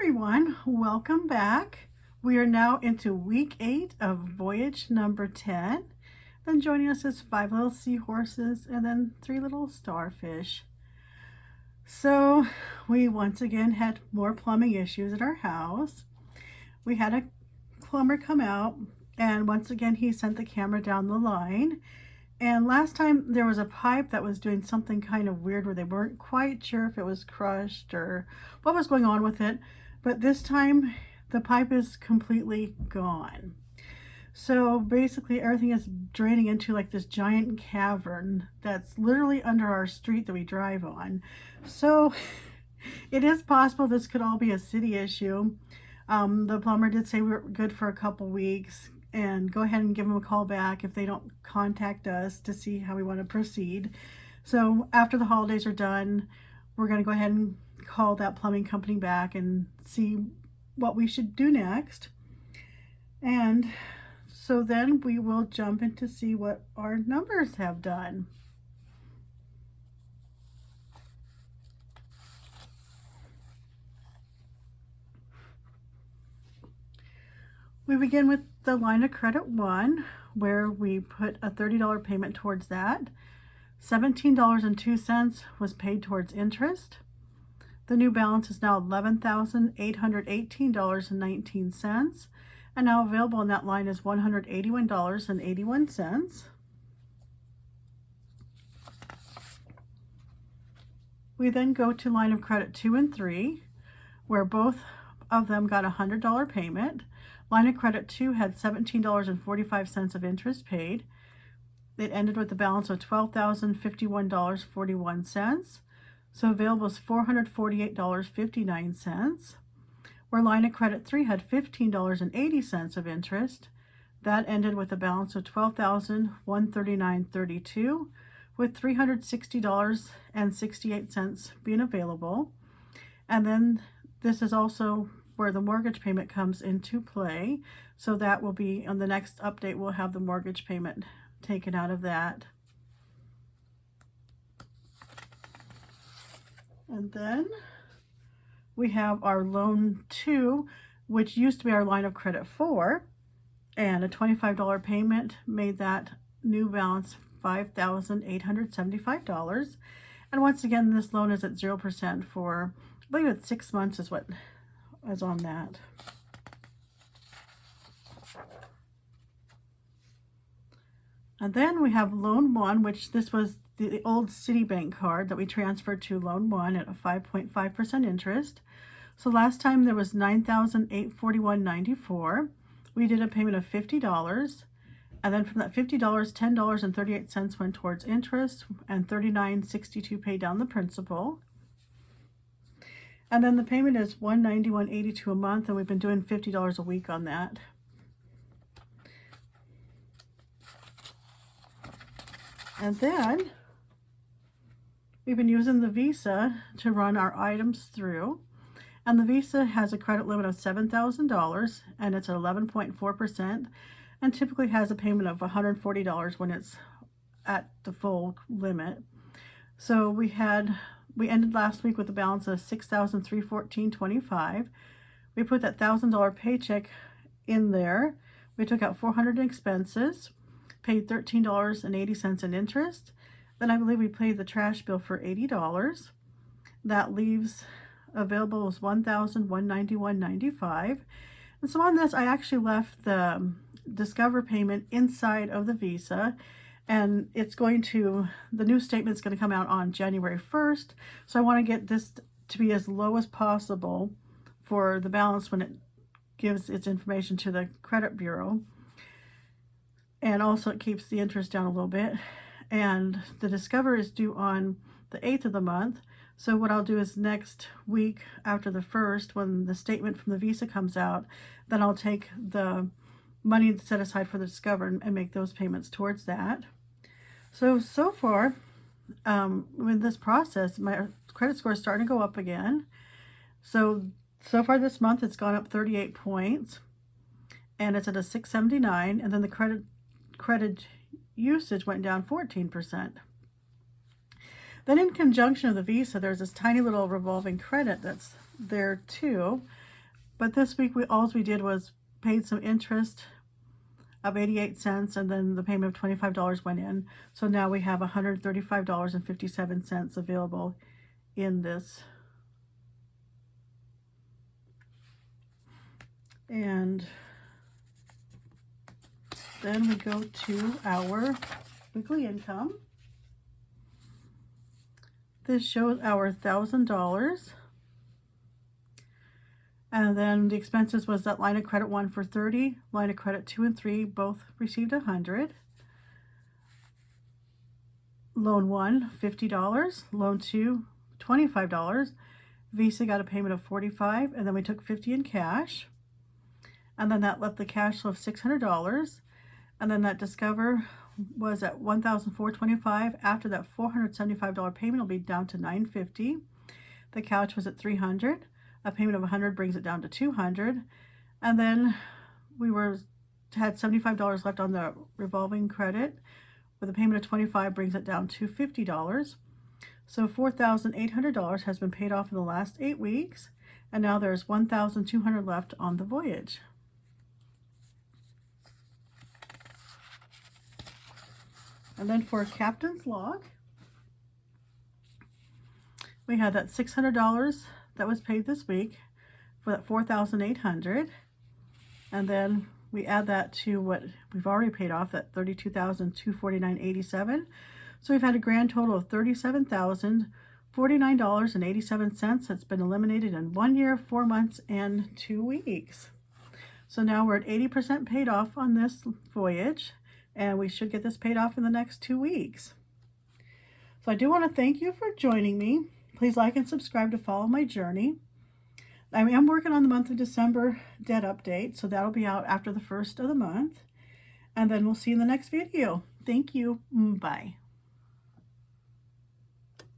everyone, welcome back. We are now into week 8 of Voyage number 10. Then joining us is 5 little seahorses and then 3 little starfish. So we once again had more plumbing issues at our house. We had a plumber come out, and once again he sent the camera down the line. And last time there was a pipe that was doing something kind of weird where they weren't quite sure if it was crushed or what was going on with it. But this time the pipe is completely gone. So basically everything is draining into like this giant cavern that's literally under our street that we drive on. So it is possible this could all be a city issue. The plumber did say we were good for a couple weeks, and go ahead and give them a call back if they don't contact us to see how we want to proceed. So after the holidays are done, we're going to go ahead and call that plumbing company back and see what we should do next. And so then we will jump in to see what our numbers have done. We begin with the line of credit 1, where we put a $30 payment towards that. $17.02 was paid towards interest. The new balance is now $11,818.19, and now available on that line is $181.81. We then go to line of credit 2 and 3, where both of them got a $100 payment. Line of credit 2 had $17.45 of interest paid. It ended with a balance of $12,051.41. So available is $448.59. Where line of credit 3 had $15.80 of interest. That ended with a balance of $12,139.32, with $360.68 being available. And then this is also where the mortgage payment comes into play. So that will be on the next update. We'll have the mortgage payment taken out of that. And then we have our loan 2, which used to be our line of credit 4, and a $25 payment made that new balance $5,875. And once again, this loan is at 0% for, I believe it's 6 months is what is on that. And then we have loan 1, which this was the old Citibank card that we transferred to loan 1 at a 5.5% interest. So last time there was $9,841.94. We did a payment of $50. And then from that $50, $10.38 went towards interest, and $39.62 paid down the principal. And then the payment is $191.82 a month, and we've been doing $50 a week on that. And then we've been using the Visa to run our items through. And the Visa has a credit limit of $7,000, and it's at 11.4%, and typically has a payment of $140 when it's at the full limit. So we ended last week with a balance of $6,314.25. We put that $1,000 paycheck in there. We took out $400 in expenses, paid $13.80 in interest. Then I believe we paid the trash bill for $80. That leaves available is $1,191.95. And so on this, I actually left the Discover payment inside of the Visa. And it's the new statement is going to come out on January 1st. So I want to get this to be as low as possible for the balance when it gives its information to the credit bureau. And also it keeps the interest down a little bit. And the Discover is due on the 8th of the month. So what I'll do is next week after the 1st, when the statement from the Visa comes out, then I'll take the money set aside for the Discover and make those payments towards that. So far, with this process, my credit score is starting to go up again. So far this month, it's gone up 38 points, and it's at a 679, and then the credit usage went down 14%. Then in conjunction with the Visa, there's this tiny little revolving credit that's there too. But this week all we did was paid some interest of 88 cents, and then the payment of $25 went in. So now we have $135.57 available in this. And then we go to our weekly income. This shows our $1,000. And then the expenses was that line of credit 1 for 30, line of credit 2 and 3 both received 100. Loan 1, $50. Loan 2, $25. Visa got a payment of $45, and then we took $50 in cash. And then that left the cash flow of $600. And then that Discover was at $1,425. After that $475 payment, will be down to $950. The couch was at $300. A payment of $100 brings it down to $200. And then we had $75 left on the revolving credit, with a payment of $25 brings it down to $50. So $4,800 has been paid off in the last 8 weeks, and now there's $1,200 left on the Voyage. And then for Captain's Log, we had that $600 that was paid this week for that $4,800, and then we add that to what we've already paid off, that $32,249.87. So we've had a grand total of $37,049.87 that's been eliminated in 1 year, 4 months, and 2 weeks. So now we're at 80% paid off on this Voyage, and we should get this paid off in the next 2 weeks. So I do want to thank you for joining me. Please like and subscribe to follow my journey. I am working on the month of December debt update, so that'll be out after the 1st of the month. And then we'll see you in the next video. Thank you. Bye.